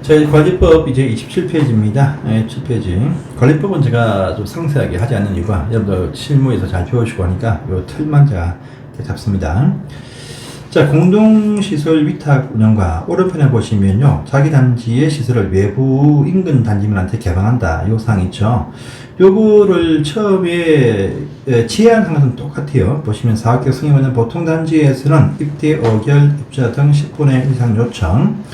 저희 관리법 이제 27페이지입니다. 27페이지. 관리법은 제가 좀 상세하게 하지 않는 이유가 여러분들 실무에서 잘 배우시고 하니까 이 틀만 제가 잡습니다. 자, 공동시설 위탁 운영과 오른편에 보시면요. 자기 단지의 시설을 외부 인근 단지민한테 개방한다. 요 사항 있죠. 요거를 처음에 제한한 것은 똑같아요. 보시면 사업계획 승인받는 보통 단지에서는 입대, 어결, 입주자 등 10분의 1 이상 요청,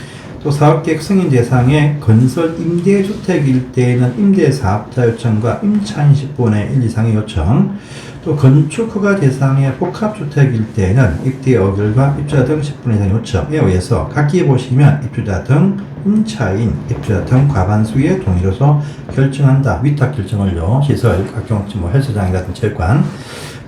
또 사업계획 승인 대상의 건설 임대주택일 때에는 임대사업자 요청과 임차인 10분의 1 이상의 요청, 또 건축 허가 대상의 복합주택일 때에는 입대, 어결과 입주자 등 10분의 1 이상 요청에 의해서 각기에 보시면 입주자 등 임차인, 입주자 등 과반수의 동의로서 결정한다. 위탁 결정을요. 시설, 각종 헬스장이라든지 체육관.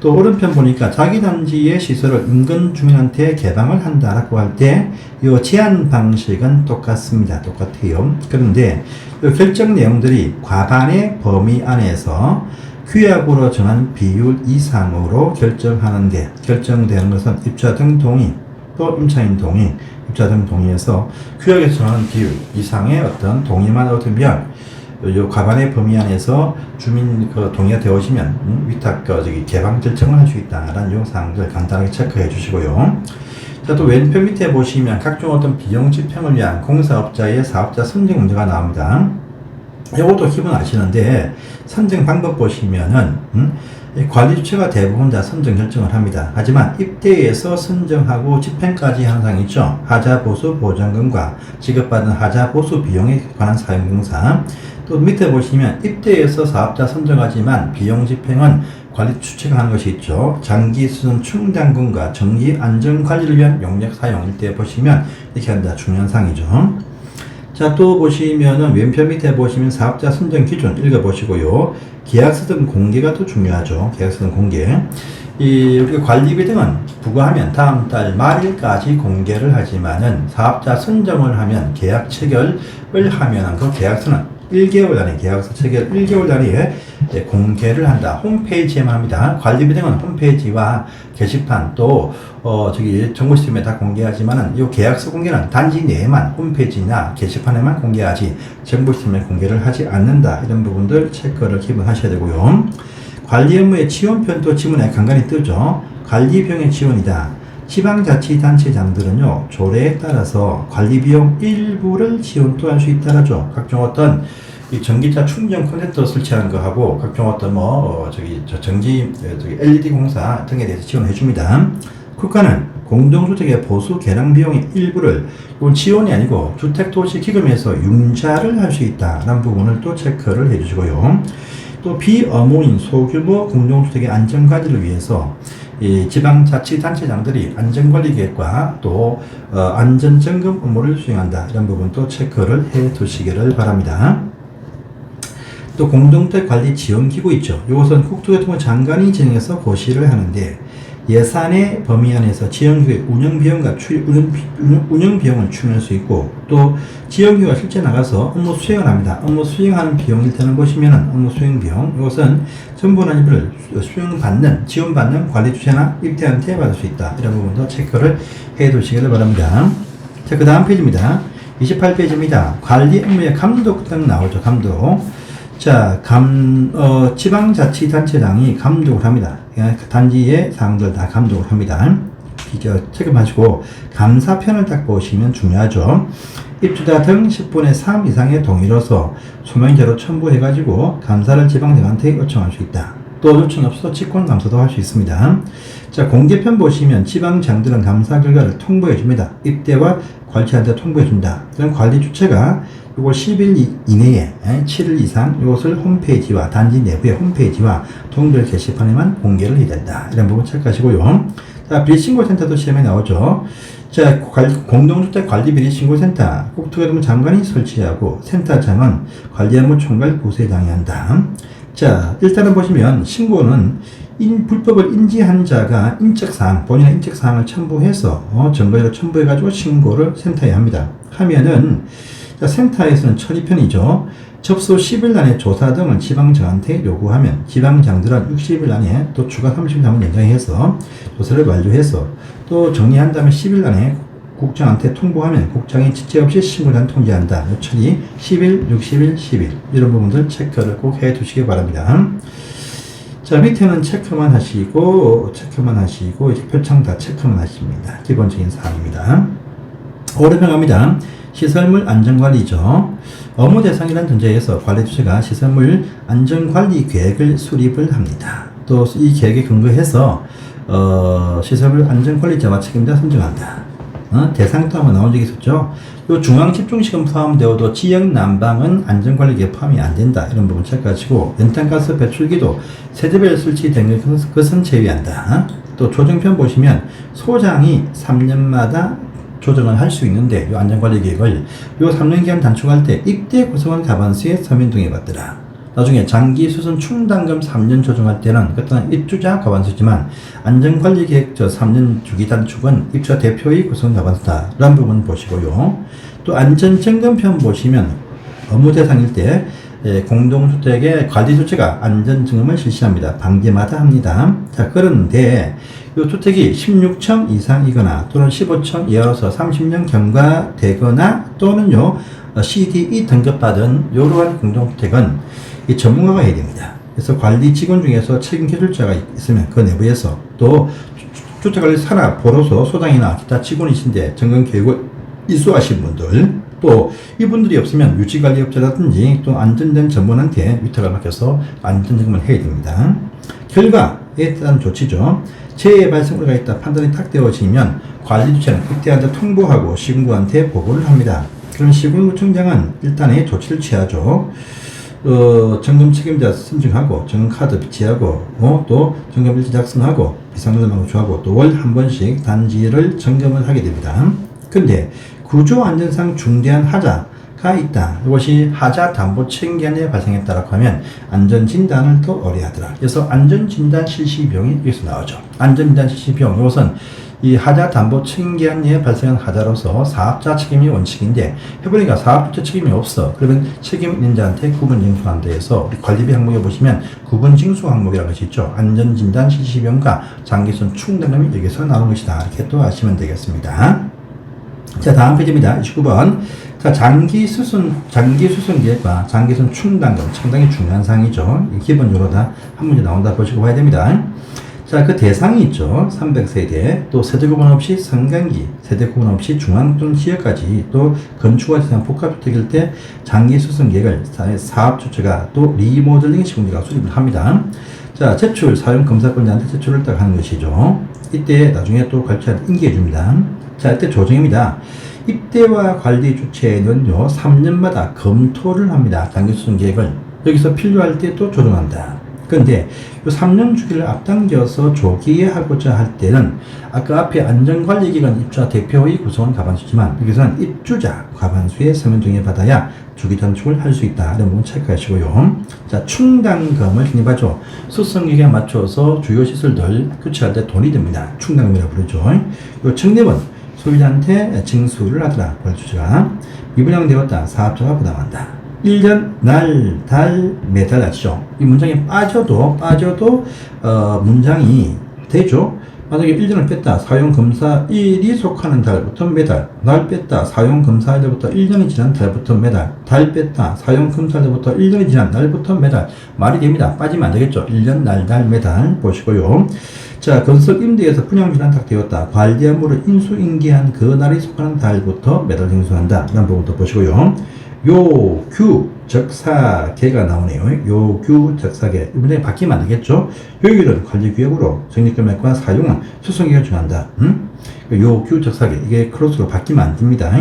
또 오른편 보니까 자기 단지의 시설을 인근 주민한테 개방을 한다라고 할 때 이 제한 방식은 똑같습니다. 똑같아요. 그런데 이 결정 내용들이 과반의 범위 안에서 규약으로 정한 비율 이상으로 결정하는데 결정되는 것은 입주자 등 동의, 또 임차인 동의, 입주자 등 동의해서 규약에서 정하는 비율 이상의 어떤 동의만 얻으면 요 과반의 범위 안에서 주민 동의가 되어지면 위탁 개방 결정을 할 수 있다라는 요 사항들 간단하게 체크해 주시고요. 자, 또 왼편 밑에 보시면 각종 어떤 비용 집행을 위한 공사업자의 사업자 선정 문제가 나옵니다. 이것도 기본 아시는데 선정 방법 보시면은 관리 주체가 대부분 다 선정 결정을 합니다. 하지만 입대에서 선정하고 집행까지 하는 사항이 있죠. 하자 보수 보전금과 지급받은 하자 보수 비용에 관한 사용공사. 또 밑에 보시면 입대에서 사업자 선정하지만 비용 집행은 관리 주체가 하는 것이 있죠. 장기 수선 충당금과 정기 안전 관리를 위한 용역 사용일 때 보시면 이렇게 한다. 중요한 사항이죠. 자, 또 보시면은 왼편 밑에 보시면 사업자 선정 기준 읽어보시고요. 계약서 등 공개가 또 중요하죠. 계약서 등 공개. 우리가 관리비 등은 부과하면 다음 달 말일까지 공개를 하지만은 사업자 선정을 하면 계약 체결을 하면은 그 계약서는 1개월 단위, 계약서 체결 1개월 단위에 공개를 한다. 홈페이지에만 합니다. 관리비 등은 홈페이지와 게시판 또 정보 시스템에 다 공개하지만은 이 계약서 공개는 단지 내에만 홈페이지나 게시판에만 공개하지 정보 시스템에 공개를 하지 않는다. 이런 부분들 체크를 기본하셔야 되고요. 관리 업무의 지원편도 지문에 간간히 뜨죠. 관리 비용의 지원이다. 지방자치단체장들은요, 조례에 따라서 관리비용 일부를 지원도 할 수 있다라죠. 각종 어떤 이 전기차 충전 커넥터 설치하는 거 하고 각종 어떤 LED 공사 등에 대해서 지원해 줍니다. 국가는 공동주택의 보수 개량 비용의 일부를 이건 지원이 아니고 주택도시기금에서 융자를 할 수 있다라는 부분을 또 체크를 해 주시고요. 또 비어모인 소규모 공동주택의 안전관리를 위해서 이 지방자치단체장들이 안전관리계획과 또 안전점검 업무를 수행한다. 이런 부분도 체크를 해 두시기를 바랍니다. 또 공동주택 관리 지원기구 있죠. 이것은 국토교통부 장관이 진행해서 고시를 하는데 예산의 범위 안에서 지원기구의 운영비용과 운영비용을 추진할 수 있고 또 지원기구가 실제 나가서 업무 수행을 합니다. 업무 수행하는 비용일 때는 보시면은 업무 수행비용 이것은 전부나 일부를 지원받는 관리주체나 입대한테 받을 수 있다. 이런 부분도 체크를 해 두시기를 바랍니다. 자, 그 다음 페이지입니다. 28페이지입니다. 관리 업무의 감독 등 나오죠. 감독. 자, 지방자치단체장이 감독을 합니다. 단지의 사항들 다 감독을 합니다. 체크하시고 감사편을 딱 보시면 중요하죠. 입주자 등 10분의 3 이상의 동의로서 소명자료 첨부해가지고 감사를 지방장한테 요청할 수 있다. 또 요청이 없어서 직권 감사도 할 수 있습니다. 자, 공개편 보시면 지방장들은 감사 결과를 통보해 줍니다. 입대와 관리자한테 통보해 준다. 그럼 관리 주체가 이걸 10일 이내에 7일 이상 이것을 홈페이지와 단지 내부의 홈페이지와 동별 게시판에만 공개를 해야 된다. 이런 부분 체크하시고요. 자, 비리신고센터도 시험에 나오죠. 자, 공동주택 관리 비리신고센터 국토교통부 장관이 설치하고 센터장은 관리업무 총괄 부서장이 한다. 자, 일단은 보시면 신고는 불법을 인지한 자가 인적사항, 본인의 인적사항을 첨부해서 증거자료 첨부해가지고 신고를 센터에 합니다. 하면은 자, 센터에서는 처리편이죠. 접수 10일 안에 조사 등을 지방장한테 요구하면 지방장들은 60일 안에 또 추가 30일 한번 연장해서 조사를 완료해서 또 정리한 다음에 10일 안에 국장한테 통보하면 국장이 지체 없이 신고단 통지한다. 요철이 10일, 60일, 10일 이런 부분들 체크를 꼭 해 두시기 바랍니다. 자, 밑에는 체크만 하시고 이제 표창 다 체크만 하십니다. 기본적인 사항입니다. 오른편 갑니다. 시설물 안전관리죠. 업무 대상이라는 전제에서 관리 주체가 시설물 안전관리 계획을 수립을 합니다. 또 이 계획에 근거해서 시설물 안전관리자와 책임자 선정한다. 대상 또 한번 나온 적이 있었죠. 요 중앙집중시설 포함되어도 지역 난방은 안전관리계획 포함이 안 된다. 이런 부분 체크하시고 연탄가스 배출기도 세대별 설치된 것은 제외한다. 또 조정편 보시면 소장이 3년마다 조정을 할 수 있는데 이 안전관리계획을 요 3년 기간 단축할 때 입대 구성원 가반수에 서면 동의받더라. 나중에 장기 수선 충당금 3년 조정할 때는 그때는 입주자 과반수지만 안전관리계획 3년 주기 단축은 입주자 대표의 구성원 과반수다. 라는 부분 보시고요. 또 안전점검편 보시면 업무 대상일 때 공동주택의 관리주체가 안전점검을 실시합니다. 반기마다 합니다. 자, 그런데 이 주택이 16층 이상이거나 또는 15층 이하로서 30년 경과되거나 또는요 CDE 등급받은 이러한 공동주택은 이 전문가가 해야 됩니다. 그래서 관리 직원 중에서 책임 기술자가 있으면 그 내부에서 또 주택관리 산업, 보로소, 소장이나 기타 직원이신데 점검 교육을 이수하신 분들 또 이분들이 없으면 유지관리업자라든지 또 안전된 전문한테 위탁을 맡겨서 안전점검을 해야 됩니다. 결과에 따른 조치죠. 재해 발생 우려가 있다 판단이 딱 되어지면 관리주체는 그때한테 통보하고 시군구한테 보고를 합니다. 그럼 시군구청장은 일단의 조치를 취하죠. 점검 책임자 선정하고 점검카드 비치하고 또 점검일지 작성하고 비상전화 구조하고 또 월 한 번씩 단지를 점검을 하게 됩니다. 근데 구조안전상 중대한 하자가 있다. 이것이 하자 담보 책임기한에 발생했다라고 하면 안전진단을 또 의뢰하더라. 그래서 안전진단 실시 비용이 여기서 나오죠. 안전진단 실시 비용 이것은 이 하자 담보 책임기한에 발생한 하자로서 사업자 책임이 원칙인데 해보니까 사업자 책임이 없어. 그러면 책임 있는 자한테 구분 징수한다 해서 우리 관리비 항목에 보시면 구분 징수 항목이라는 것이 있죠. 안전진단 실시 비용과 장기순 충당금이 여기서 나오는 것이다. 이렇게 또 아시면 되겠습니다. 자, 다음 페이지입니다. 29번. 자, 장기 수순 계획과 장기순 충당금 상당히 중요한 사항이죠. 기본적으로 다 한 문제 나온다 보시고 봐야 됩니다. 자, 그 대상이 있죠. 300세대, 또 세대 구분 없이 성강기, 세대 구분 없이 중앙동 지역까지 또 건축과 지상 복합주택일 때 장기 수선 계획을 사업주체가 또 리모델링 시공제가 수립을 합니다. 자, 제출 사용 검사권자한테 제출을 딱 하는 것이죠. 이때 나중에 또 관리자를 인계해 줍니다. 자, 이때 조정입니다. 입대와 관리 주체는요 3년마다 검토를 합니다. 장기 수선 계획을 여기서 필요할 때 또 조정한다. 그런데 이 3년 주기를 앞당겨서 조기에 하고자 할 때는 아까 앞에 안전관리기관 입주자 대표의 구성원 과반수지만 여기서는 입주자 과반수의 서면 동의 받아야 주기 단축을 할 수 있다. 이런 부분 체크하시고요. 자, 충당금을 적립하죠. 수성기에 맞춰서 주요 시설들 교체할 때 돈이 듭니다. 충당금이라고 부르죠. 이 적립은 소유자한테 징수를 하더라. 관리주체가 미분양되었다. 사업자가 부담한다. 1년, 날, 달, 매달 아시죠? 이 문장이 빠져도 문장이 되죠? 만약에 1년을 뺐다. 사용검사일이 속하는 달부터 매달. 날 뺐다. 사용검사일부터 1년이 지난 달부터 매달. 달 뺐다. 사용검사일부터 1년이 지난 날부터 매달. 말이 됩니다. 빠지면 안 되겠죠? 1년, 날, 달, 매달 보시고요. 자, 건설 임대에서 분양질환 딱 되었다. 관리 업무를 인수인계한 그 날이 속하는 달부터 매달 징수한다. 이런 부분도 보시고요. 요규 적사계가 나오네요. 요규 적사계. 이 문장이 바뀌면 안 되겠죠? 요율은 관리구역으로 적립금액과 사용은 수성계가 정한다. 요규 적사계. 이게 크로스로 바뀌면 안 됩니다.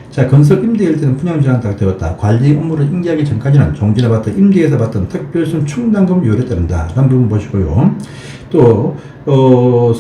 자, 건설 임대일 때는 분양질환 딱 되었다. 관리 업무를 인계하기 전까지는 종지나 받던 임대에서 받던 특별순 충당금 요율에 따른다. 라는 부분 보시고요. 또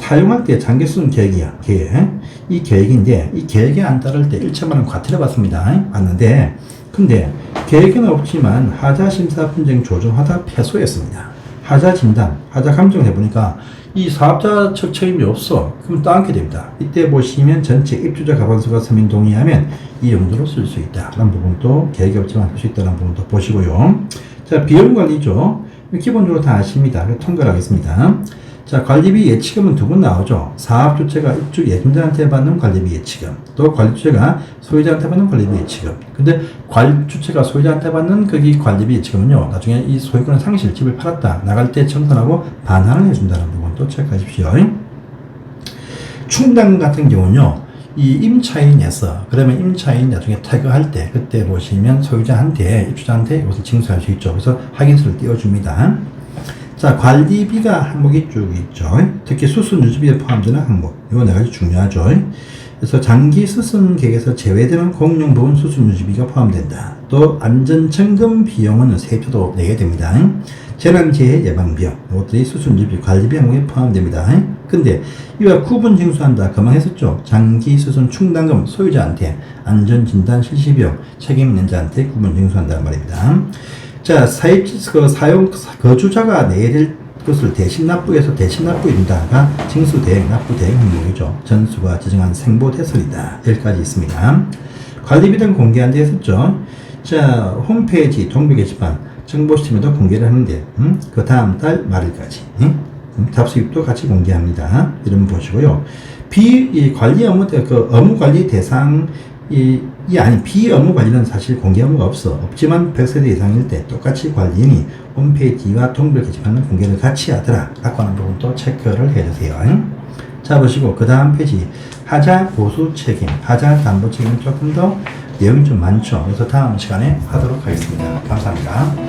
사용할 때 장기순 계획이야. 계획. 이 계획인데 이 계획에 안 따를 때 1천만원 과태료 받습니다. 맞는데 근데 계획에는 없지만 하자 심사 분쟁 조정 하다 패소했습니다. 하자 진단, 하자 감정을 해보니까 이 사업자 측 책임이 없어. 그럼 떠안게 됩니다. 이때 보시면 전체 입주자 과반수가 서면 동의하면 이 용도로 쓸 수 있다. 라는 부분도 계획이 없지만 할 수 있다는 부분도 보시고요. 자, 비용 관리죠. 기본적으로 다 아십니다. 통과를 하겠습니다. 자, 관리비 예치금은 두 번 나오죠. 사업주체가 입주 예금자한테 받는 관리비 예치금, 또 관리주체가 소유자한테 받는 관리비 예치금. 근데 관리주체가 소유자한테 받는 거기 관리비 예치금은요, 나중에 이 소유권의 상실, 집을 팔았다, 나갈 때 청산하고 반환을 해준다는 부분도 체크하십시오. 충당 같은 경우는요, 이 임차인에서, 그러면 임차인 나중에 퇴거할 때, 그때 보시면 소유자한테, 입주자한테 이것을 징수할 수 있죠. 그래서 확인서를 띄워줍니다. 자, 관리비가 항목이 쭉 있죠. 특히 수순 유지비에 포함되는 항목. 이거 네 가지 중요하죠. 그래서 장기 수순 계획에서 제외되는 공용 부분 수순 유지비가 포함된다. 또 안전점검 비용은 세입자도 내게 됩니다. 재난재해 예방 비용. 이것들이 수순 유지비 관리비 항목에 포함됩니다. 근데 이와 구분 징수한다. 그만 했었죠. 장기 수순 충당금 소유자한테, 안전진단 실시 비용 책임 있는 자한테 구분 징수한다는 말입니다. 자, 사용, 거주자가 내야 될 것을 대신 납부해서 대신 납부입니다가 징수 대행, 납부 대행 항목이죠. 전수가 지정한 생보대설이다. 여기까지 있습니다. 관리비 등 공개한 데 했었죠. 자, 홈페이지, 동료 게시판, 정보 시스템에도 공개를 하는데, 그 다음 달 말일까지, 답수입도 같이 공개합니다. 이런 거 보시고요. 관리 업무, 그 업무 관리 대상, 비업무 관리는 사실 공개 업무가 없지만 100세대 이상일 때 똑같이 관리인이 홈페이지와 동별 게시판은 공개를 같이 하더라. 라고 하는 부분도 체크를 해주세요. 자, 보시고, 그 다음 페이지. 하자 보수 책임, 하자 담보 책임은 조금 더 내용이 좀 많죠. 그래서 다음 시간에 하도록 하겠습니다. 감사합니다.